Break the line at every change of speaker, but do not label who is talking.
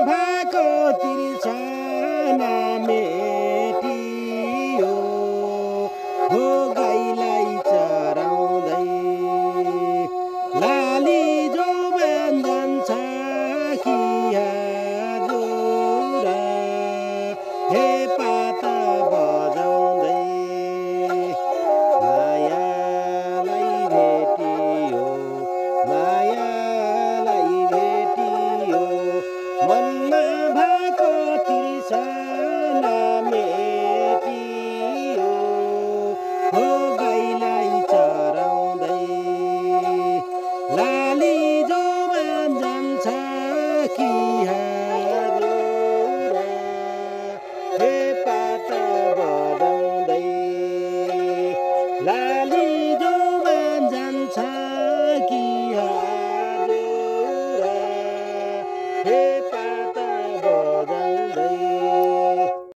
भएको तिर्सना मेटियो हो गाईलाई चराउँदै लाली जोबान जान्छ कि हजुर हे पाता बजाउँदै मायालाई भेटियो मनमा भएको तिर्सना मेटियो हो गाईलाई चराउँदै लाली जोबान जान्छ कि हजुर हे पाता बजाउँदै लाली जोबान जान्छ कि हजुर हे